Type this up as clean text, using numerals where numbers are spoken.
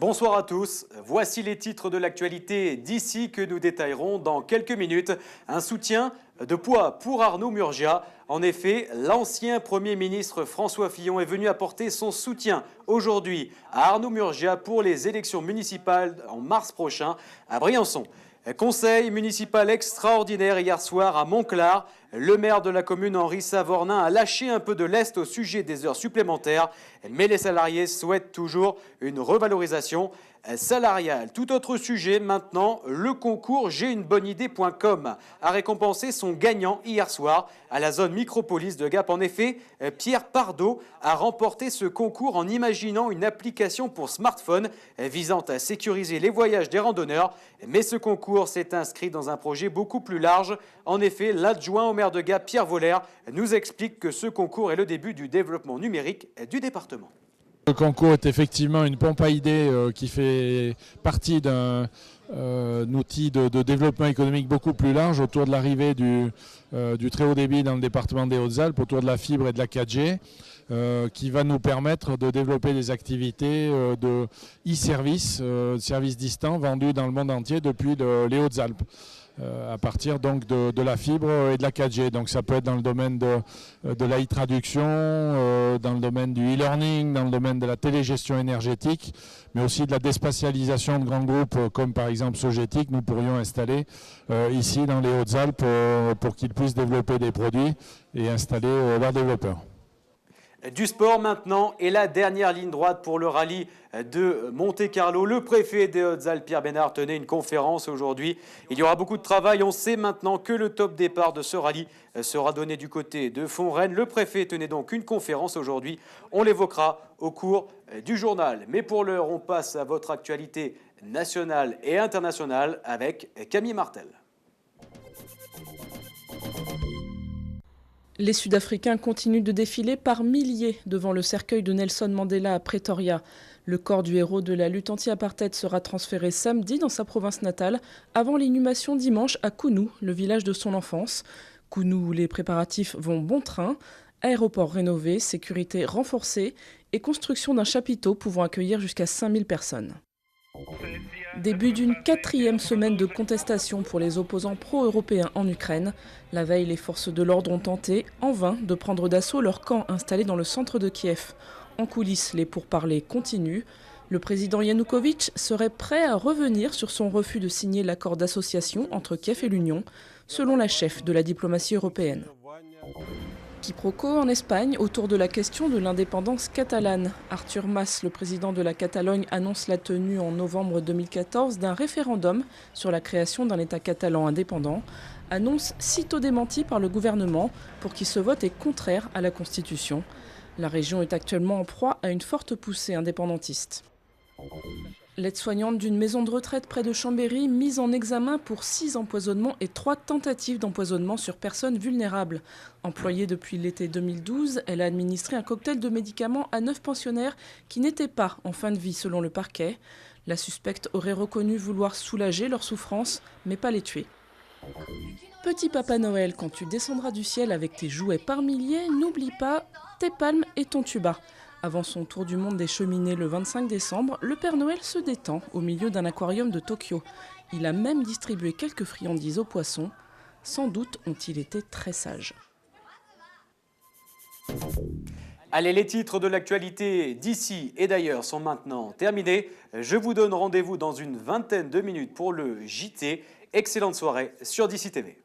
Bonsoir à tous, voici les titres de l'actualité d'ici que nous détaillerons dans quelques minutes. Un soutien de poids pour Arnaud Murgia. En effet, l'ancien Premier ministre François Fillon est venu apporter son soutien aujourd'hui à Arnaud Murgia pour les élections municipales en mars prochain à Briançon. Conseil municipal extraordinaire hier soir à Montclar. Le maire de la commune, Henri Savornin, a lâché un peu de lest au sujet des heures supplémentaires, mais les salariés souhaitent toujours une revalorisation salariale. Tout autre sujet maintenant, le concours j'aiunebonneidée.com a récompensé son gagnant hier soir à la zone micropolis de Gap. En effet, Pierre Pardo a remporté ce concours en imaginant une application pour smartphone visant à sécuriser les voyages des randonneurs. Mais ce concours s'est inscrit dans un projet beaucoup plus large. En effet, l'adjoint au maire de Gap, Pierre Voller, nous explique que ce concours est le début du développement numérique du département. Le concours est effectivement une pompe à idées qui fait partie d'un outil de développement économique beaucoup plus large autour de l'arrivée du très haut débit dans le département des Hautes-Alpes, autour de la fibre et de la 4G, qui va nous permettre de développer des activités de e-service, services distants vendus dans le monde entier depuis les Hautes-Alpes. À partir donc de la fibre et de la 4G. Donc ça peut être dans le domaine de la e-traduction, dans le domaine du e-learning, dans le domaine de la télégestion énergétique, mais aussi de la déspatialisation de grands groupes comme par exemple Sogétique, nous pourrions installer ici dans les Hautes-Alpes pour qu'ils puissent développer des produits et installer leurs développeurs. Du sport maintenant et la dernière ligne droite pour le rallye de Monte-Carlo. Le préfet des Hautes-Alpes, Pierre Bénard, tenait une conférence aujourd'hui. Il y aura beaucoup de travail. On sait maintenant que le top départ de ce rallye sera donné du côté de Font-Rennes. Le préfet tenait donc une conférence aujourd'hui. On l'évoquera au cours du journal. Mais pour l'heure, on passe à votre actualité nationale et internationale avec Camille Martel. Les Sud-Africains continuent de défiler par milliers devant le cercueil de Nelson Mandela à Pretoria. Le corps du héros de la lutte anti-apartheid sera transféré samedi dans sa province natale, avant l'inhumation dimanche à Kounou, le village de son enfance. Kounou, où les préparatifs vont bon train, aéroport rénové, sécurité renforcée et construction d'un chapiteau pouvant accueillir jusqu'à 5000 personnes. Début d'une 4e semaine de contestation pour les opposants pro-européens en Ukraine. La veille, les forces de l'ordre ont tenté, en vain, de prendre d'assaut leur camp installé dans le centre de Kiev. En coulisses, les pourparlers continuent. Le président Yanukovych serait prêt à revenir sur son refus de signer l'accord d'association entre Kiev et l'Union, selon la chef de la diplomatie européenne. Quiproquo en Espagne autour de la question de l'indépendance catalane. Artur Mas, le président de la Catalogne, annonce la tenue en novembre 2014 d'un référendum sur la création d'un État catalan indépendant. Annonce sitôt démentie par le gouvernement pour qui ce vote est contraire à la Constitution. La région est actuellement en proie à une forte poussée indépendantiste. L'aide-soignante d'une maison de retraite près de Chambéry, mise en examen pour 6 empoisonnements et 3 tentatives d'empoisonnement sur personnes vulnérables. Employée depuis l'été 2012, elle a administré un cocktail de médicaments à 9 pensionnaires qui n'étaient pas en fin de vie selon le parquet. La suspecte aurait reconnu vouloir soulager leur souffrance, mais pas les tuer. Petit Papa Noël, quand tu descendras du ciel avec tes jouets par milliers, n'oublie pas tes palmes et ton tuba. Avant son tour du monde des cheminées le 25 décembre, le Père Noël se détend au milieu d'un aquarium de Tokyo. Il a même distribué quelques friandises aux poissons. Sans doute ont-ils été très sages. Allez, les titres de l'actualité d'ici et d'ailleurs sont maintenant terminés. Je vous donne rendez-vous dans une vingtaine de minutes pour le JT. Excellente soirée sur DC TV.